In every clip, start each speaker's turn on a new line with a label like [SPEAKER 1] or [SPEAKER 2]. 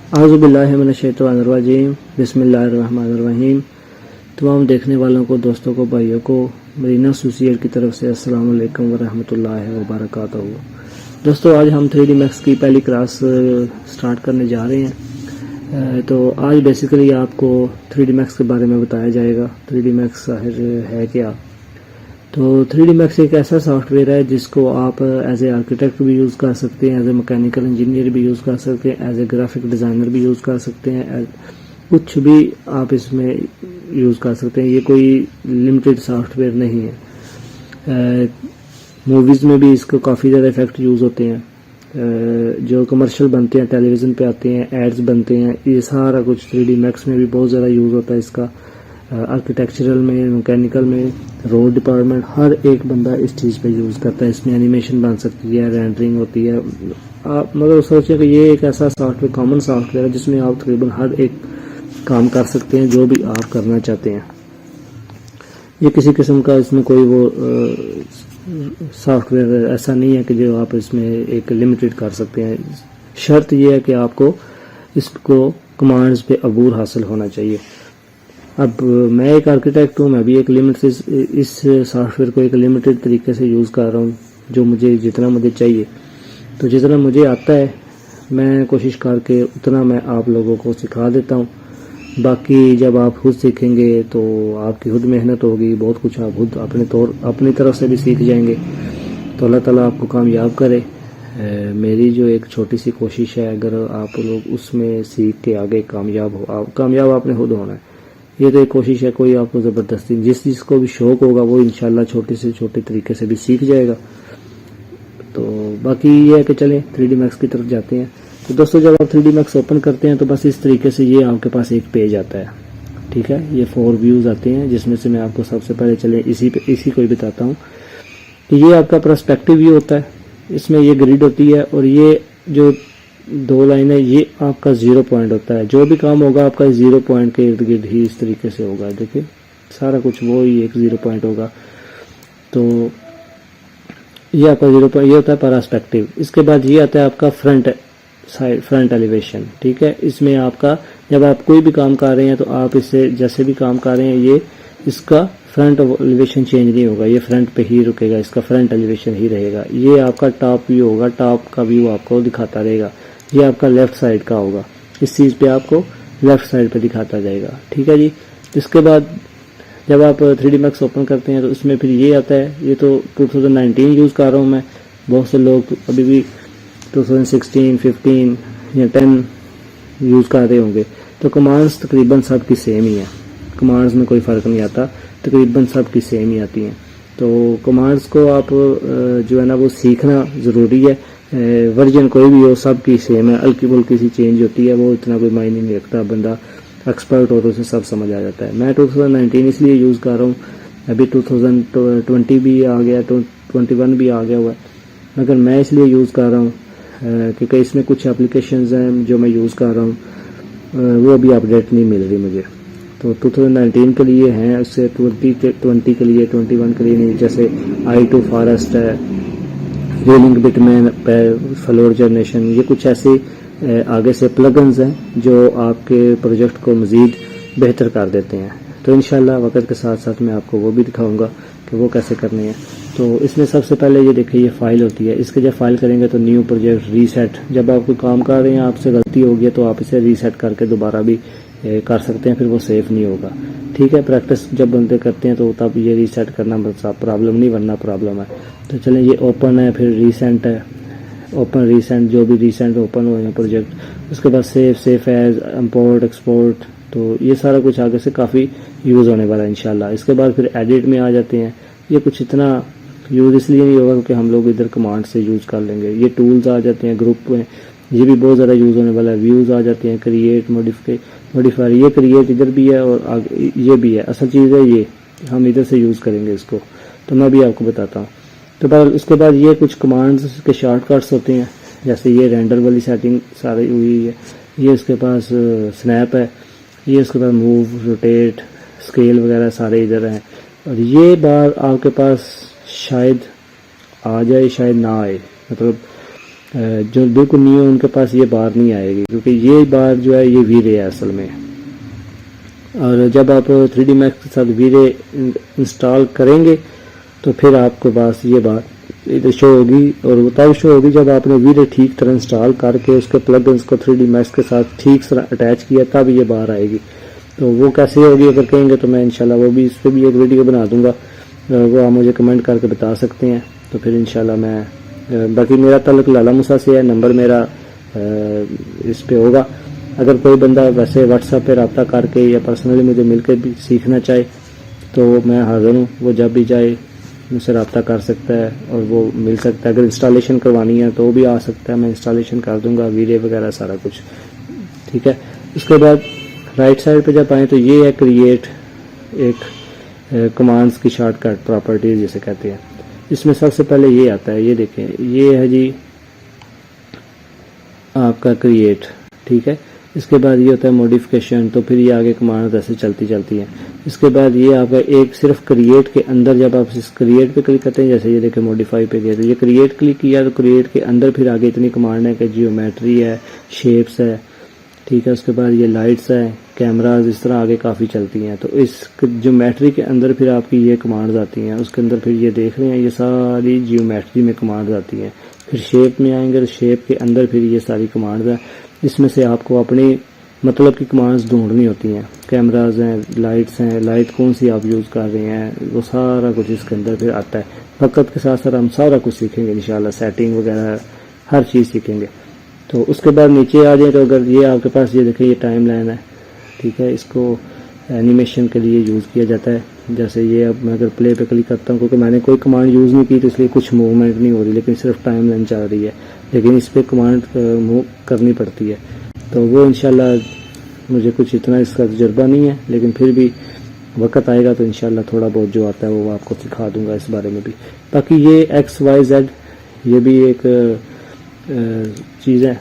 [SPEAKER 1] اعوذ باللہ من الشیطان الرجیم، بسم اللہ الرحمن الرحیم۔ تمام دیکھنے والوں کو، دوستوں کو، بھائیوں کو مدینہ ایسوسی ایٹ کی طرف سے السلام علیکم ورحمۃ اللہ وبرکاتہ۔ دوستوں، آج ہم 3D Max کی پہلی کلاس سٹارٹ کرنے جا رہے ہیں۔ تو آج بیسیکلی آپ کو 3D Max کے بارے میں بتایا جائے گا۔ 3D Max ہے کیا؟ تو 3D Max ایک ایسا سافٹ ویئر ہے جس کو آپ ایز اے آرکیٹیکٹ بھی یوز کر سکتے ہیں، ایز اے میکینیکل انجینئر بھی یوز کر سکتے ہیں، ایز اے گرافک ڈیزائنر بھی یوز کر سکتے ہیں، کچھ بھی آپ اس میں یوز کر سکتے ہیں۔ یہ کوئی لمیٹڈ سافٹ ویئر نہیں ہے۔ موویز میں بھی اس کو کافی زیادہ افیکٹ یوز ہوتے ہیں، جو کمرشل بنتے ہیں، ٹیلی ویژن پہ آتے ہیں، ایڈز بنتے ہیں، یہ سارا کچھ 3D Max میں بھی بہت زیادہ یوز ہوتا ہے اس کا۔ آرکیٹیکچرل میں، میکینیکل میں، روڈ ڈپارٹمنٹ، ہر ایک بندہ اس چیز پہ یوز کرتا ہے۔ اس میں اینیمیشن بن سکتی ہے، رینڈرنگ ہوتی ہے۔ آپ مگر سوچیں کہ یہ ایک ایسا soft where, common soft where ہے جس میں آپ تقریباً ہر ایک کام کر سکتے ہیں جو بھی آپ کرنا چاہتے ہیں۔ یہ کسی قسم کا اس میں کوئی وہ سافٹ ویئر ایسا نہیں ہے کہ جو آپ اس میں ایک لمیٹڈ کر سکتے ہیں۔ شرط یہ ہے کہ آپ کو اس کو کمانڈز پہ عبور حاصل ہونا چاہیے۔ اب میں ایک آرکیٹیکٹ ہوں، میں بھی ایک لمٹ سے اس سافٹ ویئر کو ایک لمیٹڈ طریقے سے یوز کر رہا ہوں، جو جتنا مجھے چاہیے۔ تو جتنا مجھے آتا ہے میں کوشش کر کے اتنا میں آپ لوگوں کو سکھا دیتا ہوں۔ باقی جب آپ خود سیکھیں گے تو آپ کی خود محنت ہوگی، بہت کچھ آپ خود اپنی طرف سے بھی سیکھ جائیں گے۔ تو اللہ تعالیٰ آپ کو کامیاب کرے۔ میری جو ایک چھوٹی سی کوشش ہے، اگر آپ لوگ اس میں سیکھ کے آگے کامیاب آپ نے خود ہونا ہے۔ یہ تو ایک کوشش ہے، کوئی آپ کو زبردستی، جس چیز کو بھی شوق ہوگا وہ انشاءاللہ چھوٹے سے چھوٹے طریقے سے بھی سیکھ جائے گا۔ تو باقی یہ ہے کہ چلیں 3D Max کی طرف جاتے ہیں۔ تو دوستوں، جب آپ 3D Max اوپن کرتے ہیں تو بس اس طریقے سے یہ آپ کے پاس ایک پیج آتا ہے، ٹھیک ہے۔ یہ 4 ویوز آتے ہیں، جس میں سے میں آپ کو سب سے پہلے چلیں اسی کو ہی بتاتا ہوں کہ یہ آپ کا پرسپیکٹیو ویو ہوتا ہے۔ اس میں یہ گریڈ ہوتی ہے، اور یہ جو 2 لائن ہے یہ آپ کا 0 پوائنٹ ہوتا ہے۔ جو بھی کام ہوگا آپ کا 0 پوائنٹ کے ارد گرد ہی اس طریقے سے ہوگا۔ دیکھیں سارا کچھ وہی ایک 0 پوائنٹ ہوگا۔ تو یہ آپ کا 0 پوائنٹ، یہ ہوتا ہے پرسپیکٹیو۔ اس کے بعد یہ آتا ہے آپ کا فرنٹ ایلیویشن، ٹھیک ہے۔ اس میں آپ کا جب آپ کوئی بھی کام کر رہے ہیں تو آپ اس سے جیسے بھی کام کر رہے ہیں، یہ اس کا فرنٹ ایلیویشن چینج نہیں ہوگا، یہ فرنٹ پہ ہی رکے گا، اس کا فرنٹ ایلیویشن ہی رہے گا۔ یہ آپ کا ٹاپ ویو ہوگا، ٹاپ کا ویو آپ کو دکھاتا رہے گا۔ یہ آپ کا لیفٹ سائڈ کا ہوگا، اس چیز پہ آپ کو لیفٹ سائڈ پہ دکھاتا جائے گا، ٹھیک ہے جی۔ اس کے بعد جب آپ 3D Max اوپن کرتے ہیں تو اس میں پھر یہ آتا ہے، یہ تو 2019 یوز کر رہا ہوں میں، بہت سے لوگ ابھی بھی 2016، 15 یا 10 یوز کر رہے ہوں گے۔ تو کمانڈز تقریباً سب کی سیم ہی ہیں، کمانڈز میں کوئی فرق نہیں آتا، تقریباً سب کی سیم ہی آتی ہیں۔ تو کمانڈز کو آپ جو ہے نا وہ سیکھنا ضروری ہے۔ ورژن کوئی بھی ہو، سب کی سیم ہے، ہلکی پھلکی سی چینج ہوتی ہے، وہ اتنا کوئی معنی نہیں رکھتا۔ بندہ ایکسپرٹ ہو تو اسے سب سمجھ آ جاتا ہے۔ میں 2019 اس لیے یوز کر رہا ہوں، ابھی 2020 بھی آ گیا، 21 بھی آ گیا ہوا ہے، مگر میں اس لیے یوز کر رہا ہوں کیونکہ اس میں کچھ اپلیکیشنز ہیں جو میں یوز کر رہا ہوں، وہ ابھی اپڈیٹ نہیں مل رہی مجھے۔ تو 2019 کے لیے ہیں، اس سے 20 کے لیے، 21 کے لیے نہیں، جیسے I2 فارسٹ ہے، railing Batman, floor generation, یہ کچھ ایسے آگے سے پلگنز ہیں جو آپ کے پروجیکٹ کو مزید بہتر کر دیتے ہیں۔ تو انشاءاللہ وقت کے ساتھ ساتھ میں آپ کو وہ بھی دکھاؤں گا کہ وہ کیسے کرنے ہیں۔ تو اس میں سب سے پہلے یہ دیکھیں، یہ فائل ہوتی ہے، اس کے جب فائل کریں گے تو نیو پروجیکٹ، ریسیٹ، جب آپ کوئی کام کر رہے ہیں آپ سے غلطی ہوگی تو آپ اسے ریسیٹ کر کے دوبارہ بھی کر سکتے ہیں، پھر وہ سیف نہیں ہوگا، ٹھیک ہے۔ پریکٹس جب بندے کرتے ہیں تو تب یہ ریسیٹ کرنا پرابلم نہیں، ورنہ پرابلم ہے۔ تو چلیں یہ اوپن ہے، پھر ریسینٹ ہے، اوپن ریسینٹ، جو بھی ریسینٹ اوپن ہوئے ہیں پروجیکٹ۔ اس کے بعد سیف ایز، امپورٹ، ایکسپورٹ، تو یہ سارا کچھ آگے سے کافی یوز ہونے والا ہے انشاءاللہ۔ اس کے بعد پھر ایڈٹ میں آ جاتے ہیں۔ یہ کچھ اتنا یوز اس لیے نہیں ہوگا کیونکہ ہم لوگ ادھر کمانڈ سے یوز کر لیں گے۔ یہ ٹولز آ جاتے ہیں، گروپ میں، یہ بھی بہت زیادہ یوز ہونے والا ہے۔ ویوز آ جاتے ہیں، کریٹ، موڈیفائر، یہ کریٹ ادھر بھی ہے اور یہ بھی ہے، اصل چیز ہے یہ، ہم ادھر سے یوز کریں گے اس کو، تو میں بھی آپ کو بتاتا ہوں۔ تو اس کے بعد یہ کچھ کمانڈز کے شارٹ کٹس ہوتے ہیں، جیسے یہ رینڈر والی سیٹنگ ساری ہوئی ہے، یہ اس کے پاس سنیپ ہے، یہ اس کے پاس موو، روٹیٹ، اسکیل وغیرہ سارے ادھر ہیں۔ اور یہ بات آپ کے پاس شاید آ جائے، شاید نہ آئے، مطلب جو بالکل نیو ان کے پاس یہ بار نہیں آئے گی، کیونکہ یہ بار جو ہے یہ وی رے ہے اصل میں. اور جب آپ 3D Max کے ساتھ وی رے انسٹال کریں گے تو پھر آپ کے پاس یہ بات ادھر شو ہوگی، اور وہ تب شو ہوگی جب آپ نے وی رے ٹھیک طرح انسٹال کر کے اس کے پلگنس کو 3D Max کے ساتھ ٹھیک طرح اٹیچ کیا، تب یہ بار آئے گی. تو وہ کیسے ہوگی اگر کہیں گے تو میں انشاءاللہ وہ بھی اس پہ بھی ایک ویڈیو بنا دوں گا، وہ آپ مجھے کمنٹ کر کے بتا سکتے ہیں. تو پھر انشاءاللہ میں باقی میرا تعلق لالا موسیٰ سے ہے، نمبر میرا اس پہ ہوگا. اگر کوئی بندہ ویسے واٹس ایپ پہ رابطہ کر کے یا پرسنلی مجھے مل کے بھی سیکھنا چاہے تو میں حاضر ہوں، وہ جب بھی چاہے مجھ سے رابطہ کر سکتا ہے اور وہ مل سکتا ہے. اگر انسٹالیشن کروانی ہے تو وہ بھی آ سکتا ہے، میں انسٹالیشن کر دوں گا، ویڈیو وغیرہ سارا کچھ. ٹھیک ہے. اس کے بعد رائٹ سائڈ پہ جب آئیں تو یہ ہے کریٹ، ایک کمانڈس کی شارٹ کٹ پراپرٹیز جسے کہتے ہیں. اس میں سب سے پہلے یہ آتا ہے، یہ دیکھیں یہ ہے جی آپ کا کریٹ. ٹھیک ہے. اس کے بعد یہ ہوتا ہے موڈیفیکیشن، تو پھر یہ آگے کمانڈ ایسے چلتی ہیں. اس کے بعد یہ آپ کا ایک صرف کریٹ کے اندر جب آپ اس کریٹ پہ کلک کرتے ہیں، جیسے یہ دیکھیں موڈیفائی پہ گئے تو یہ کریٹ کلک کیا تو کریٹ کے اندر پھر آگے اتنی کمانڈ ہے کہ جیومیٹری ہے، شیپس ہے. ٹھیک ہے. اس کے بعد یہ لائٹس ہے، کیمراز، اس طرح آگے کافی چلتی ہیں. تو اس جیومیٹری کے اندر پھر آپ کی یہ کمانڈز آتی ہیں. اس کے اندر پھر یہ دیکھ رہے ہیں یہ ساری جیومیٹری میں کمانڈز آتی ہیں. پھر شیپ میں آئیں گے تو شیپ کے اندر پھر یہ ساری کمانڈز ہیں. اس میں سے آپ کو اپنی مطلب کی کمانڈز ڈھونڈنی ہوتی ہیں. کیمراز ہیں، لائٹس ہیں، لائٹ کون سی آپ یوز کر رہے ہیں، وہ سارا کچھ اس کے اندر پھر آتا ہے. وقت کے ساتھ ساتھ ہم سارا کچھ سیکھیں گے انشاءاللہ، سیٹنگ وغیرہ ہر چیز سیکھیں گے. تو اس کے بعد نیچے آ جائیں تو اگر یہ آپ کے پاس یہ دیکھیں یہ ٹائم لائن ہے. ٹھیک ہے. اس کو اینیمیشن کے لیے یوز کیا جاتا ہے. جیسے یہ اب میں اگر پلے پہ کلک کرتا ہوں، کیونکہ میں نے کوئی کمانڈ یوز نہیں کی تو اس لیے کچھ موومنٹ نہیں ہو رہی، لیکن صرف ٹائم لائن چل رہی ہے. لیکن اس پہ کمانڈ موو کرنی پڑتی ہے. تو وہ انشاءاللہ مجھے کچھ اتنا اس کا تجربہ نہیں ہے، لیکن پھر بھی وقت آئے گا تو انشاءاللہ تھوڑا بہت جو آتا ہے وہ آپ کو سکھا دوں گا اس بارے میں بھی. باقی یہ ایکس وائی زیڈ یہ بھی ایک چیز ہے.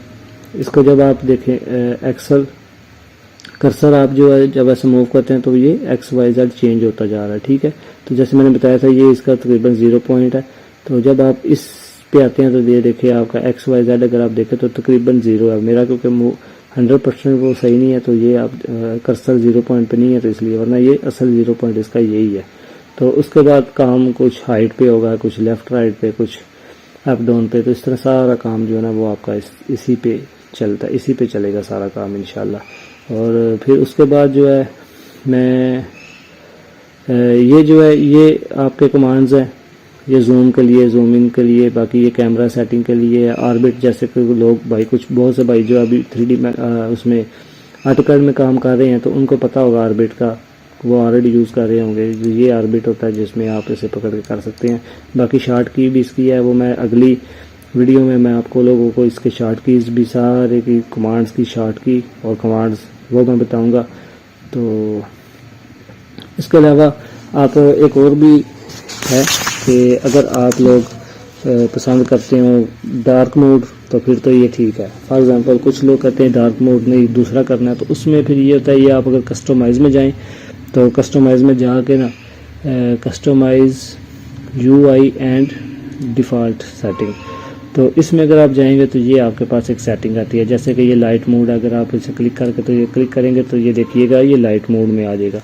[SPEAKER 1] اس کو جب آپ دیکھیں ایکسل کرسر آپ جو ہے جب ایسے موو کرتے ہیں تو یہ ایکس وائی زیڈ چینج ہوتا جا رہا ہے. ٹھیک ہے. تو جیسے میں نے بتایا تھا یہ اس کا تقریباً 0 پوائنٹ ہے. تو جب آپ اس پہ آتے ہیں تو یہ دیکھیں آپ کا ایکس وائی زیڈ اگر آپ دیکھیں تو تقریباً 0 ہے. میرا کیونکہ 100% وہ صحیح نہیں ہے تو یہ آپ کرسر 0 پوائنٹ پہ نہیں ہے تو اس لیے، ورنہ یہ اصل 0 پوائنٹ اس کا یہی ہے. تو اس کے بعد کام کچھ ہائٹ پہ ہوگا، کچھ لیفٹ رائٹ پہ، کچھ اپ ڈاؤن پہ. تو اس طرح سارا کام جو ہے نا وہ آپ کا اسی پہ چلتا ہے، اسی پہ چلے گا سارا کام انشاءاللہ. اور پھر اس کے بعد جو ہے میں یہ جو ہے یہ آپ کے کمانڈز ہیں، یہ زوم کے لیے، زوم ان کے لیے، باقی یہ کیمرہ سیٹنگ کے لیے، آربٹ جیسے کہ لوگ بھائی کچھ بہت سے بھائی جو ابھی 3D میں اس میں آٹوکیڈ میں کام کر رہے ہیں تو ان کو پتہ ہوگا آربٹ کا، وہ آلریڈی یوز کر رہے ہوں گے. یہ آربٹ ہوتا ہے جس میں آپ اسے پکڑ کے کر سکتے ہیں. باقی شارٹ کی بھی اس کی ہے، وہ میں اگلی ویڈیو میں آپ کو لوگوں کو اس کے شارٹ کیز بھی سارے کی کمانڈز کی شارٹ کی اور کمانڈز وہ میں بتاؤں گا. تو اس کے علاوہ آپ ایک اور بھی ہے کہ اگر آپ لوگ پسند کرتے ہوں ڈارک موڈ تو پھر تو یہ ٹھیک ہے. فار ایگزامپل کچھ لوگ کہتے ہیں ڈارک موڈ نہیں دوسرا کرنا ہے، تو اس میں پھر یہ ہوتا ہے یہ آپ اگر کسٹمائز میں جائیں تو کسٹمائز میں جا کے نا customize U I and default setting, تو اس میں اگر آپ جائیں گے تو یہ آپ کے پاس ایک سیٹنگ آتی ہے. جیسے کہ یہ لائٹ موڈ، اگر آپ اسے کلک کر کے تو یہ کلک کریں گے تو یہ دیکھیے گا یہ لائٹ موڈ میں آ جائے گا.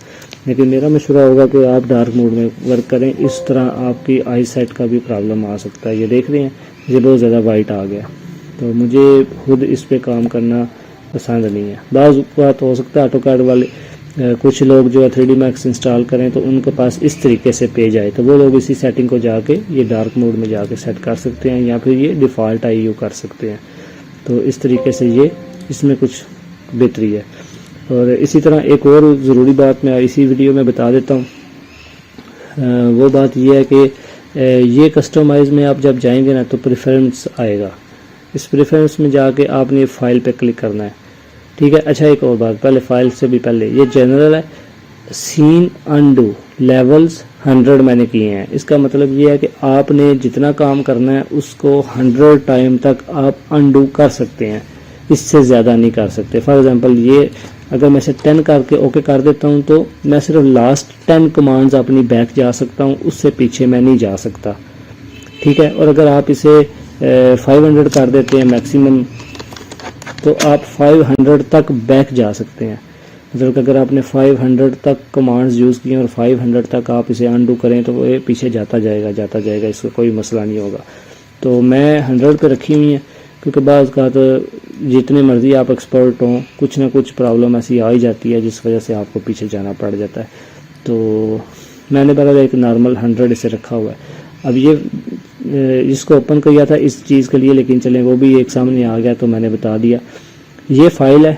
[SPEAKER 1] لیکن میرا مشورہ ہوگا کہ آپ ڈارک موڈ میں ورک کریں، اس طرح آپ کی آئی سائٹ کا بھی پرابلم آ سکتا ہے. یہ دیکھ رہے ہیں یہ بہت زیادہ وائٹ آ گیا، تو مجھے خود اس پہ کام کرنا پسند نہیں ہے. بعض بات ہو سکتا ہے آٹو کیڈ والے کچھ لوگ جو ہے 3D Max انسٹال کریں تو ان کے پاس اس طریقے سے پیج آئے تو وہ لوگ اسی سیٹنگ کو جا کے یہ ڈارک موڈ میں جا کے سیٹ کر سکتے ہیں، یا پھر یہ ڈیفالٹ آئی یو کر سکتے ہیں. تو اس طریقے سے یہ اس میں کچھ بہتری ہے. اور اسی طرح ایک اور ضروری بات میں اسی ویڈیو میں بتا دیتا ہوں، وہ بات یہ ہے کہ یہ کسٹمائز میں آپ جب جائیں گے نا تو پریفرنس آئے گا. اس پریفرنس میں جا کے آپ نے فائل پہ کلک کرنا ہے. ٹھیک ہے. اچھا ایک اور بات، پہلے فائل سے بھی پہلے یہ جنرل ہے، سین انڈو لیولز 100 میں نے کیے ہیں. اس کا مطلب یہ ہے کہ آپ نے جتنا کام کرنا ہے اس کو 100 ٹائم تک آپ انڈو کر سکتے ہیں، اس سے زیادہ نہیں کر سکتے. فار ایگزامپل یہ اگر میں اسے 10 کر کے اوکے کر دیتا ہوں تو میں صرف لاسٹ 10 کمانڈز اپنی بیک جا سکتا ہوں، اس سے پیچھے میں نہیں جا سکتا. ٹھیک ہے. اور اگر آپ اسے 500 کر دیتے ہیں میکسیمم، تو آپ 500 تک بیک جا سکتے ہیں. مطلب کہ اگر آپ نے 500 تک کمانڈز یوز کی ہیں اور 500 تک آپ اسے انڈو کریں تو وہ پیچھے جاتا جائے گا، اس کا کوئی مسئلہ نہیں ہوگا. تو میں 100 پہ رکھی ہوئی ہیں، کیونکہ بعض کا تو جتنے مرضی آپ ایکسپرٹ ہوں کچھ نہ کچھ پرابلم ایسی آ ہی جاتی ہے جس وجہ سے آپ کو پیچھے جانا پڑ جاتا ہے. تو میں نے بہرحال ایک نارمل 100 اسے رکھا ہوا ہے. اب یہ اس کو اوپن کیا تھا اس چیز کے لیے، لیکن چلیں وہ بھی ایک سامنے آ گیا تو میں نے بتا دیا. یہ فائل ہے.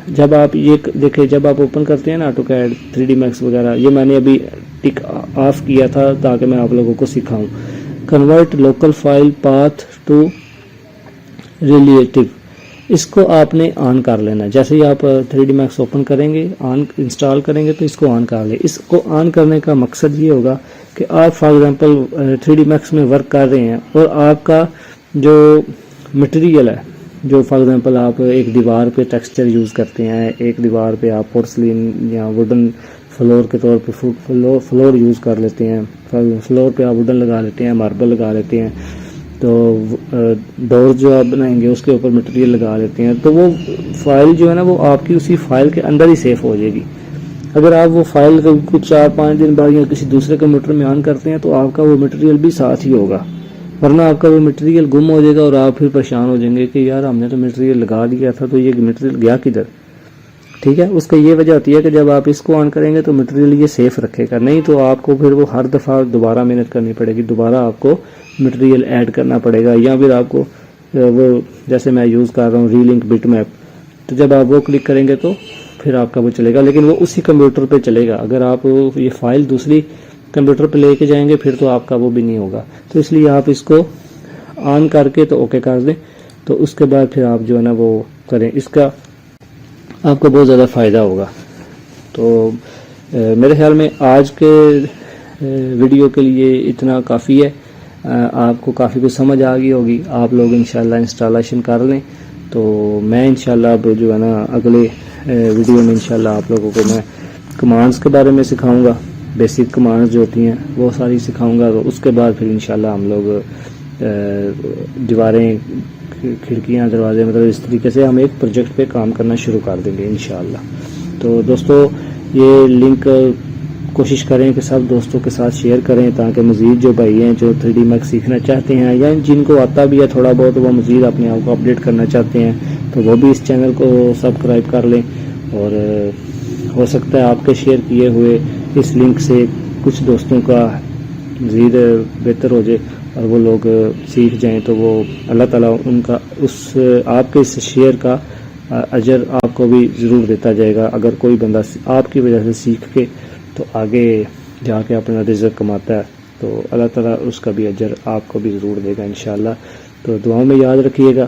[SPEAKER 1] جب آپ یہ دیکھیں، جب آپ اوپن کرتے ہیں نا AutoCAD 3D Max وغیرہ، یہ میں نے ابھی ٹک آف کیا تھا تاکہ میں آپ لوگوں کو سکھاؤں. Convert local file path to relative, اس کو آپ نے آن کر لینا. جیسے ہی آپ 3D Max اوپن کریں گے، انسٹال کریں گے تو اس کو آن کر لیں. اس کو آن کرنے کا مقصد یہ ہوگا کہ آپ فار ایگزامپل 3D Max میں ورک کر رہے ہیں اور آپ کا جو مٹیریل ہے، جو فار ایگزامپل آپ ایک دیوار پہ ٹیکسچر یوز کرتے ہیں، ایک دیوار پہ آپ پورسلین یا ووڈن فلور کے طور پہ فلور یوز کر لیتے ہیں، فلور پہ آپ ووڈن لگا لیتے ہیں، ماربل لگا لیتے ہیں، تو ڈور جو آپ بنائیں گے اس کے اوپر مٹیریل لگا لیتے ہیں. تو وہ فائل جو ہے نا وہ آپ کی اسی فائل کے اندر ہی سیف ہو جائے گی. اگر آپ وہ فائل کچھ 4-5 دن بعد یا کسی دوسرے کمپیوٹر میں آن کرتے ہیں تو آپ کا وہ مٹیریل بھی ساتھ ہی ہوگا، ورنہ آپ کا وہ مٹیریل گم ہو جائے گا اور آپ پھر پریشان ہو جائیں گے کہ یار ہم نے تو مٹیریل لگا دیا تھا تو یہ مٹیریل گیا کدھر. ٹھیک ہے، اس کا یہ وجہ ہوتی ہے کہ جب آپ اس کو آن کریں گے تو مٹیریل یہ سیف رکھے گا، نہیں تو آپ کو پھر وہ ہر دفعہ دوبارہ محنت کرنی پڑے گی، دوبارہ آپ کو مٹیریل ایڈ کرنا پڑے گا. یا پھر آپ کو وہ جیسے میں یوز کر رہا ہوں ری لنک بٹ میپ، تو جب آپ وہ کلک کریں گے تو پھر آپ کا وہ چلے گا، لیکن وہ اسی کمپیوٹر پہ چلے گا. اگر آپ یہ فائل دوسری کمپیوٹر پہ لے کے جائیں گے پھر تو آپ کا وہ بھی نہیں ہوگا. تو اس لیے آپ اس کو آن کر کے تو اوکے کر دیں، تو اس کے بعد پھر آپ جو ہے نا وہ کریں. اس کا آپ کو بہت زیادہ فائدہ ہوگا. تو میرے خیال میں آج کے ویڈیو کے لیے اتنا کافی ہے. آپ کو کافی کچھ سمجھ آ گئی ہوگی. آپ لوگ انشاءاللہ انسٹالیشن کر لیں. تو میں انشاءاللہ اب جو ہے نا اگلے ویڈیو میں انشاءاللہ آپ لوگوں کو میں کمانڈز کے بارے میں سکھاؤں گا، بیسک کمانڈز جو ہوتی ہیں وہ ساری سکھاؤں گا. تو اس کے بعد پھر انشاءاللہ ہم لوگ دیواریں، کھڑکیاں، دروازے، مطلب اس طریقے سے ہم ایک پروجیکٹ پہ کام کرنا شروع کر دیں گے انشاءاللہ. تو دوستو یہ لنک کوشش کریں کہ سب دوستوں کے ساتھ شیئر کریں تاکہ مزید جو بھائی ہیں جو 3D Max سیکھنا چاہتے ہیں یا جن کو آتا بھی ہے تھوڑا بہت، وہ مزید اپنے آپ کو اپڈیٹ کرنا چاہتے ہیں تو وہ بھی اس چینل کو سبسکرائب کر لیں. اور ہو سکتا ہے آپ کے شیئر کیے ہوئے اس لنک سے کچھ دوستوں کا مزید بہتر ہو جائے اور وہ لوگ سیکھ جائیں، تو وہ اللہ تعالیٰ ان کا آپ کے اس شیئر کا اجر آپ کو بھی ضرور دیتا جائے گا. اگر کوئی بندہ آپ کی وجہ سے سیکھ کے تو آگے جا کے اپنا رزق کماتا ہے تو اللہ تعالیٰ اس کا بھی اجر آپ کو بھی ضرور دے گا انشاءاللہ. تو دعاؤں میں یاد رکھیے گا.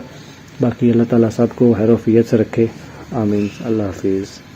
[SPEAKER 1] باقی اللہ تعالیٰ سب کو خیر و عافیت سے رکھے. آمین. اللہ حافظ.